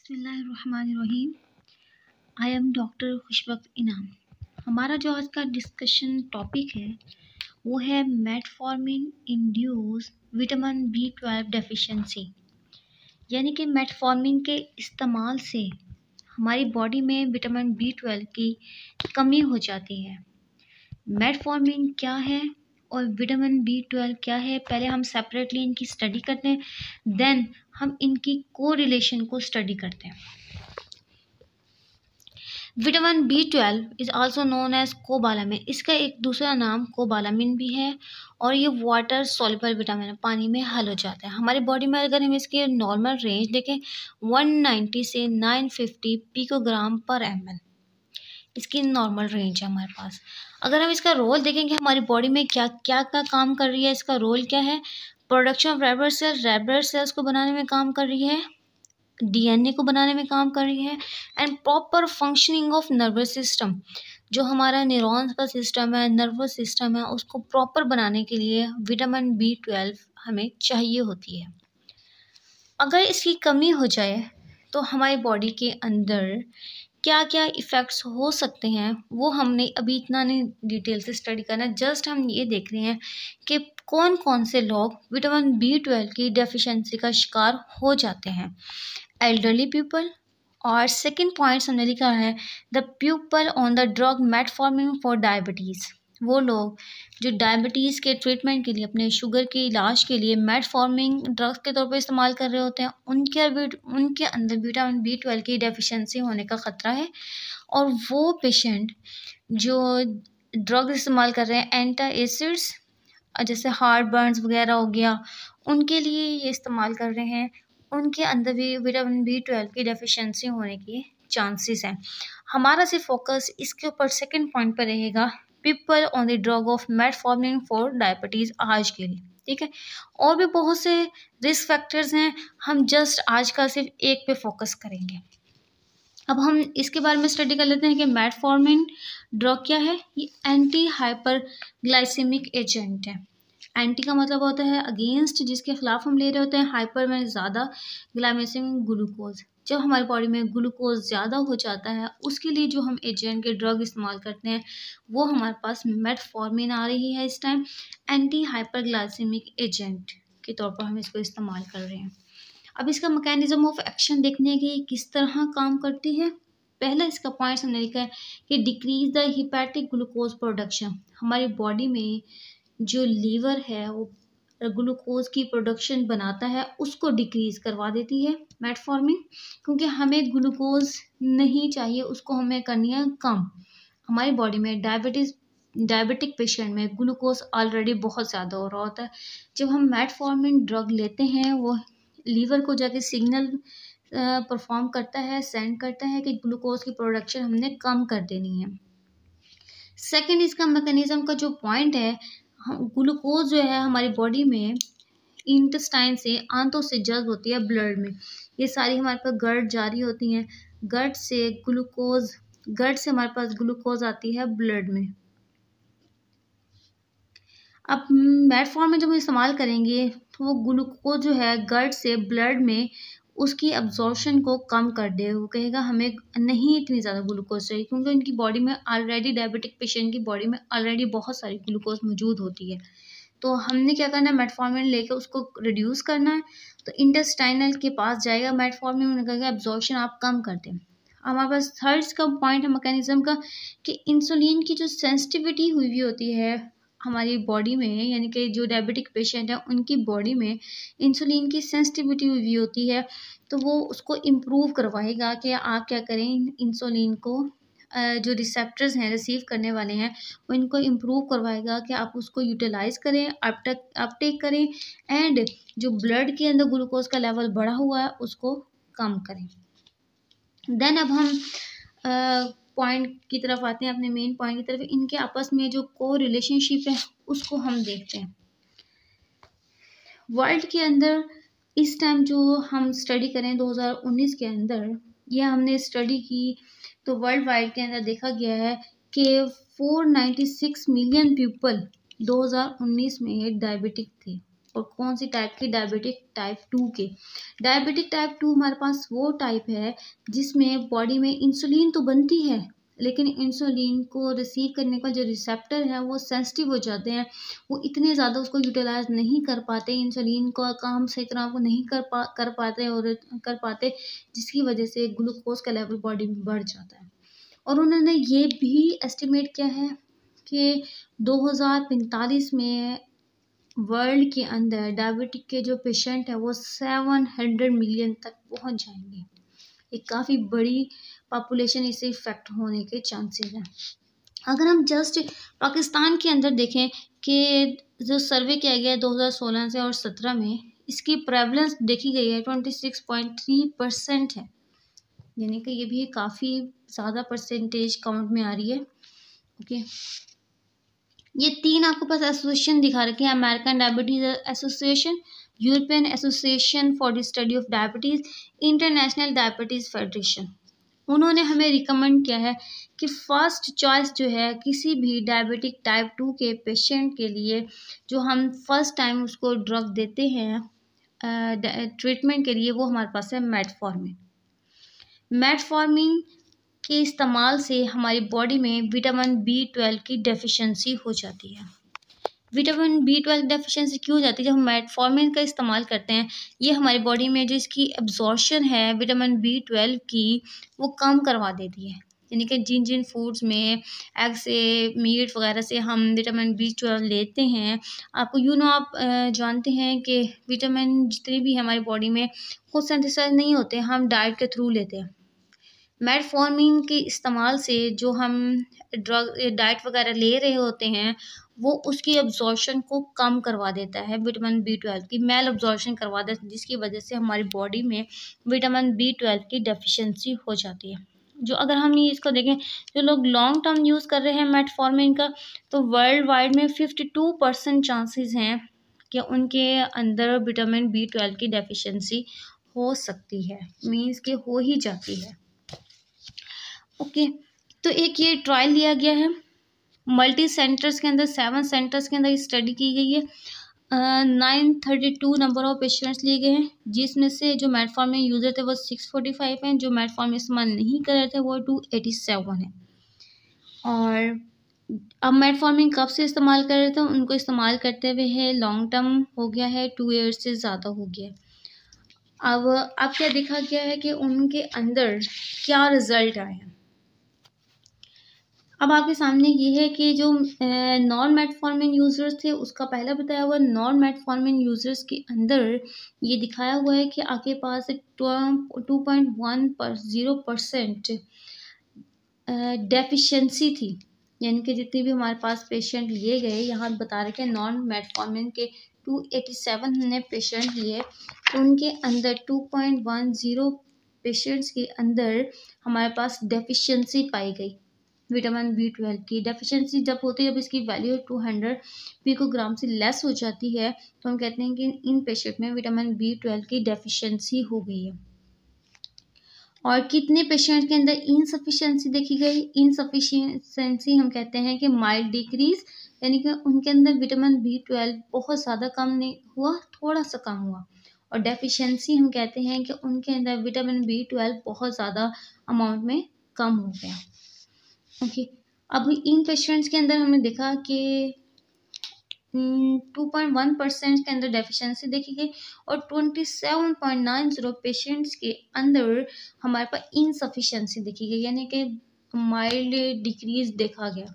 बिस्मिल्लाहिर्रहमानिर्रहीम। I am doctor खुशबख्त इनाम। हमारा जो आज का डिस्कशन टॉपिक है वो है metformin induce vitamin B12 deficiency, यानी कि मेटफॉर्मिन के इस्तेमाल से हमारी बॉडी में विटामिन B12 की कमी हो जाती है। मेटफॉर्मिन क्या है और विटामिन B12 क्या है, पहले हम सेपरेटली इनकी स्टडी करते हैं, देन हम इनकी कोरिलेशन को स्टडी करते हैं। Vitamin B12 is also known as cobalamin. इसका एक दूसरा नाम कोबालामिन भी है और ये वाटर सॉल्युबल विटामिन है, पानी में हल हो जाता है। हमारी बॉडी में अगर हम इसके नॉर्मल रेंज देखें 190 से 950 पिकोग्राम पर ml, इसकी नॉर्मल रेंज है हमारे पास। अगर हम इसका रोल देखेंगे हमारी बॉडी में क्या क्या का काम कर रही है, इसका रोल क्या है, production of red blood cells को बनाने में काम कर रही है, DNA को बनाने में काम कर रही है, and proper functioning of nervous system, जो हमारा न्यूरॉन्स का सिस्टम है, नर्वस सिस्टम है, उसको प्रॉपर बनाने के लिए विटामिन B12 हमें चाहिए होती है। अगर इसकी कमी हो जाए तो हमारी बॉडी के अंदर क्या क्या इफ़ेक्ट्स हो सकते हैं वो हमने अभी इतना नहीं डिटेल से स्टडी करना, जस्ट हम ये देख रहे हैं कि कौन कौन से लोग विटामिन B12 की डेफिशिएंसी का शिकार हो जाते हैं। एल्डरली पीपल, और सेकंड पॉइंट हमने लिखा है the people on the drug metformin for diabetes. वो लोग जो डायबिटीज़ के ट्रीटमेंट के लिए, अपने शुगर के इलाज के लिए मेटफॉर्मिन ड्रग्स के तौर पर इस्तेमाल कर रहे होते हैं, उनके अंदर विटामिन B12 की डेफिशिएंसी होने का ख़तरा है। और वो पेशेंट जो ड्रग इस्तेमाल कर रहे हैं एंटी एसिड्स, जैसे हार्ट बर्न्स वगैरह हो गया, उनके लिए ये इस्तेमाल कर रहे हैं, उनके अंदर भी विटामिन B12 की डेफिशिएंसी होने के चांसेस हैं। हमारा सिर्फ फोकस इसके ऊपर सेकंड पॉइंट पर रहेगा, people on the drug of metformin for diabetes आज के लिए, ठीक है। और भी बहुत से रिस्क फैक्टर्स हैं, हम जस्ट आज का सिर्फ एक पे फोकस करेंगे। अब हम इसके बारे में स्टडी कर लेते हैं कि मेटफॉर्मिन ड्रग क्या है। ये एंटी हाइपरग्लाइसेमिक एजेंट है। एंटी का मतलब होता है अगेंस्ट, जिसके खिलाफ हम ले रहे होते हैं, हाइपर में ज़्यादा, ग्लाइसेमिक ग्लूकोज, जब हमारी बॉडी में ग्लूकोज ज़्यादा हो जाता है उसके लिए जो हम एजेंट के ड्रग इस्तेमाल करते हैं वो हमारे पास मेटफॉर्मिन आ रही है इस टाइम, एंटी हाइपरग्लाइसेमिक एजेंट के तौर पर हम इसको इस्तेमाल कर रहे हैं। अब इसका मैकेनिज्म ऑफ एक्शन देखने की किस तरह काम करती है। पहला इसका पॉइंट हमने लिखा है कि decrease the hepatic glucose production. हमारी बॉडी में जो लीवर है वो ग्लूकोज की प्रोडक्शन बनाता है, उसको डिक्रीज करवा देती है मेटफॉर्मिन, क्योंकि हमें ग्लूकोज नहीं चाहिए, उसको हमें करनी है कम। हमारी बॉडी में डायबिटिक पेशेंट में ग्लूकोज ऑलरेडी बहुत ज़्यादा हो रहा होता है। जब हम मेटफॉर्मिन ड्रग लेते हैं वो लीवर को जाके सिग्नल परफॉर्म करता है, सेंड करता है कि ग्लूकोज की प्रोडक्शन हमने कम कर देनी है। सेकंड इसका मैकेनिज्म का जो पॉइंट है, ग्लूकोज जो है हमारी बॉडी में इंटेस्टाइन से, आंतों से जज्ब होती है ब्लड में, ये सारी हमारे पास गट जारी होती हैं, गट से हमारे पास ग्लूकोज आती है ब्लड में। अब मेटफॉर्मिन जब हम इस्तेमाल करेंगे तो वो ग्लूकोज जो है गट से ब्लड में उसकी अब्जॉर्प्शन को कम कर दे, वो कहेगा हमें नहीं इतनी ज़्यादा ग्लूकोज चाहिए, क्योंकि उनकी बॉडी में ऑलरेडी, डायबिटिक पेशेंट की बॉडी में ऑलरेडी बहुत सारी ग्लूकोज मौजूद होती है। तो हमने क्या करना है, मेटफॉर्मिन लेकर उसको रिड्यूस करना है, तो इंटेस्टाइनल के पास जाएगा मेटफॉर्मिन, उन्हें कहेगा एब्जॉर्प्शन आप कम कर दें। हमारे पास थर्ड का पॉइंट है मैकेनिज्म का कि इंसुलिन की जो सेंसिटिविटी हुई होती है हमारी बॉडी में, यानी कि जो डायबिटिक पेशेंट है उनकी बॉडी में इंसुलिन की सेंसिटिविटी हुई होती है, तो वो उसको इम्प्रूव करवाएगा कि आप क्या करें, इंसुलिन को जो रिसेप्टर्स हैं, रिसीव करने वाले हैं, वो इनको इम्प्रूव करवाएगा कि आप उसको यूटिलाइज करें, अपटेक करें, एंड जो ब्लड के अंदर ग्लूकोज का लेवल बढ़ा हुआ है उसको कम करें। देन अब हम पॉइंट की तरफ आते हैं, अपने मेन पॉइंट की तरफ। इनके आपस में जो को रिलेशनशिप है उसको हम देखते हैं। वर्ल्ड के अंदर इस टाइम जो हम स्टडी करें 2019 के अंदर, ये हमने स्टडी की तो वर्ल्ड वाइड के अंदर देखा गया है कि 496 मिलियन पीपल 2019 में डायबिटिक थे। और कौन सी टाइप की, डायबिटिक टाइप 2 के। डायबिटिक टाइप 2 हमारे पास वो टाइप है जिसमें बॉडी में इंसुलिन तो बनती है, लेकिन इंसुलिन को रिसीव करने का जो रिसेप्टर है वो सेंसिटिव हो जाते हैं, वो इतने ज़्यादा उसको यूटिलाइज नहीं कर पाते, इंसुलिन का काम सही तरह वो नहीं कर पाते, जिसकी वजह से ग्लूकोज का लेवल बॉडी में बढ़ जाता है। और उन्होंने ये भी एस्टिमेट किया है कि 2045 में वर्ल्ड के अंदर डायबिटिक के जो पेशेंट है वो 700 मिलियन तक पहुंच जाएंगे। एक काफ़ी बड़ी पॉपुलेशन इससे इफेक्ट होने के चांसेस हैं। अगर हम जस्ट पाकिस्तान के अंदर देखें कि जो सर्वे किया गया है 2016 से और 17 में, इसकी प्रेवलेंस देखी गई है 26.3% है, यानी कि ये भी काफ़ी ज़्यादा परसेंटेज काउंट में आ रही है। ओके, ये 3 आपको पास एसोसिएशन दिखा रखे हैं, American diabetes association, European association for the study of diabetes, international diabetes federation. उन्होंने हमें रिकमेंड किया है कि फर्स्ट चॉइस जो है किसी भी डायबिटिक टाइप 2 के पेशेंट के लिए, जो हम फर्स्ट टाइम उसको ड्रग देते हैं ट्रीटमेंट के लिए, वो हमारे पास है मेटफॉर्मिन। मेटफॉर्मिन के इस्तेमाल से हमारी बॉडी में विटामिन B12 की डेफिशिएंसी हो जाती है। विटामिन B12 डेफिशिएंसी क्यों हो जाती है? जब हम मेटफॉर्मिन का इस्तेमाल करते हैं, ये हमारी बॉडी में जो इसकी एब्जॉर्प्शन है विटामिन B12 की, वो कम करवा देती है। यानी कि जिन जिन फूड्स में एग से, मीट वगैरह से हम विटामिन B12 लेते हैं, आपको आप जानते हैं कि विटामिन जितने भी हमारी बॉडी में खुद सिंथेसाइज नहीं होते, हम डाइट के थ्रू लेते हैं। मेटफॉर्मिन के इस्तेमाल से जो हम ड्रग डाइट वगैरह ले रहे होते हैं, वो उसकी एब्जॉर्प्शन को कम करवा देता है, विटामिन B12 की मेल एब्जॉर्प्शन करवा देता है, जिसकी वजह से हमारी बॉडी में विटामिन B12 की डेफिशिएंसी हो जाती है। जो अगर हम ये इसको देखें, जो लोग लॉन्ग टर्म यूज़ कर रहे हैं मेटफॉर्मिन का, तो वर्ल्ड वाइड में 52% चांसेस हैं कि उनके अंदर विटामिन B12 की डेफिशिएंसी हो सकती है, मीन्स कि हो ही जाती है। ओके, तो एक ये ट्रायल लिया गया है मल्टी सेंटर्स के अंदर, 7 सेंटर्स के अंदर स्टडी की गई है। 932 नंबर ऑफ पेशेंट्स लिए गए हैं, जिसमें से जो मेटफॉर्मिन यूज़र थे वो 645 हैं, जो मेटफॉर्मिन इस्तेमाल नहीं कर रहे थे वो 287 हैं। और अब मेटफॉर्मिन कब से इस्तेमाल कर रहे थे? उनको इस्तेमाल करते हुए है लॉन्ग टर्म हो गया है, 2 ईयर्स से ज़्यादा हो गया है। अब क्या देखा गया है कि उनके अंदर क्या रिजल्ट आए हैं। अब आपके सामने ये है कि जो नॉन मेटफॉर्मिन यूज़र्स थे, उसका पहला बताया हुआ नॉन मेटफॉर्मिन यूज़र्स के अंदर ये दिखाया हुआ है कि आपके पास 2.10% डेफिशिएंसी थी, यानी कि जितने भी हमारे पास पेशेंट लिए गए, यहाँ बता रहे हैं नॉन मेटफॉर्मिन के 287 ने पेशेंट लिए, तो उनके अंदर 2.10 पेशेंट्स के अंदर हमारे पास डेफिशिएंसी पाई गई। विटामिन B12 की डेफिशिएंसी जब होती है, जब इसकी वैल्यू 200 पिकोग्राम से लेस हो जाती है, तो हम कहते हैं कि इन पेशेंट में विटामिन B12 की डेफिशिएंसी हो गई है। और कितने पेशेंट के अंदर इनसफिशिएंसी देखी गई? इनसफिशिएंसी हम कहते हैं कि माइल्ड डिक्रीज, यानी कि उनके अंदर विटामिन B12 बहुत ज़्यादा कम नहीं हुआ, थोड़ा सा कम हुआ। और डेफिशिएंसी हम कहते हैं कि उनके अंदर विटामिन B12 बहुत ज़्यादा अमाउंट में कम हो गया। ओके, अब इन पेशेंट्स के अंदर हमने देखा कि 2.1% के अंदर डेफिशिएंसी देखी गई और 27.90 पेशेंट्स के अंदर हमारे पास इनसफिशिएंसी देखी गई, यानी कि माइल्ड डिक्रीज देखा गया।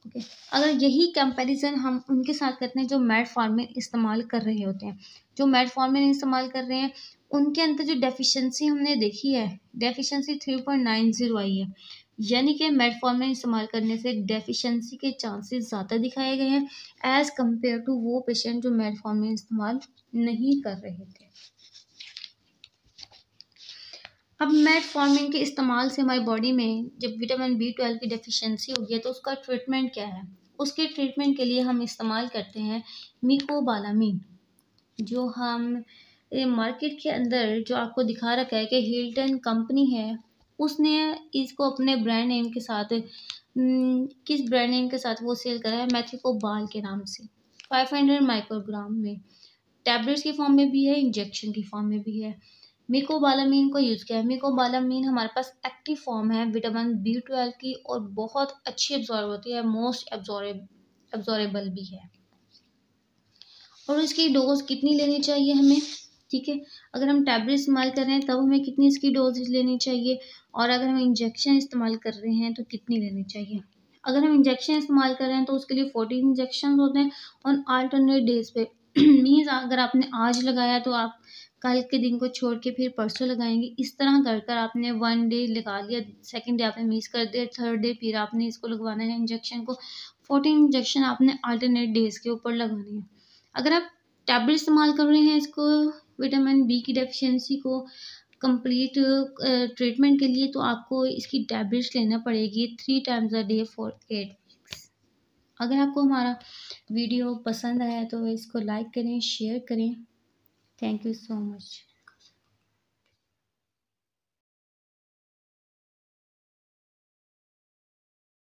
ओके, अगर यही कंपैरिजन हम उनके साथ करते हैं जो मेटफॉर्मिन इस्तेमाल कर रहे होते हैं, जो मेटफॉर्मिन इस्तेमाल कर रहे हैं, उनके अंदर जो डेफिशिएंसी हमने देखी है, डेफिशिएंसी 3.90 आई है, यानी कि मेटफॉर्मिन इस्तेमाल करने से डेफिशिएंसी के चांसेस ज़्यादा दिखाए गए हैं एज़ कम्पेयर टू वो पेशेंट जो मेटफॉर्मिन इस्तेमाल नहीं कर रहे थे। अब मेटफॉर्मिन के इस्तेमाल से हमारी बॉडी में जब विटामिन B12 की डेफिशिएंसी होगी, तो उसका ट्रीटमेंट क्या है? उसके ट्रीटमेंट के लिए हम इस्तेमाल करते हैं मिकोबालामिन, जो हम मार्केट के अंदर जो आपको दिखा रखा है कि हिल्टन कंपनी है, उसने इसको अपने ब्रांड नेम के साथ किस ब्रांड नेम के साथ वो सेल करा है? मैथिकोबाल के नाम से 500 माइक्रोग्राम में टैबलेट्स की फॉर्म में भी है, इंजेक्शन की फॉर्म में भी है। मिकोबालामीन को यूज़ किया है। मिकोबालामीन हमारे पास एक्टिव फॉर्म है विटामिन B12 की और बहुत अच्छी एब्जॉर्ब होती है, मोस्ट एब्जॉर्बेबल भी है। और इसकी डोज कितनी लेनी चाहिए हमें, ठीक है। अगर हम टैबलेट इस्तेमाल कर रहे हैं तब हमें कितनी इसकी डोज लेनी चाहिए, और अगर हम इंजेक्शन इस्तेमाल कर रहे हैं तो कितनी लेनी चाहिए। अगर हम इंजेक्शन इस्तेमाल कर रहे हैं तो उसके लिए 14 इंजेक्शन होते हैं ऑन अल्टरनेट डेज पे। मीन्स अगर आपने आज लगाया तो आप कल के दिन को छोड़ के फिर परसों लगाएंगे। इस तरह कर कर आपने 1 डे लगा लिया, सेकंड डे आपने मिस कर दिया, थर्ड डे फिर आपने इसको लगवाना है इंजेक्शन को। 14 इंजेक्शन आपने अल्टरनेट डेज के ऊपर लगाने हैं। अगर आप टैबलेट इस्तेमाल कर रहे हैं इसको विटामिन बी की डेफिशिएंसी को कंप्लीट ट्रीटमेंट के लिए, तो आपको इसकी टैबलेट्स लेना पड़ेगी 3 times a day for 8 weeks. अगर आपको हमारा वीडियो पसंद आया तो इसको लाइक करें, शेयर करें। Thank you so much.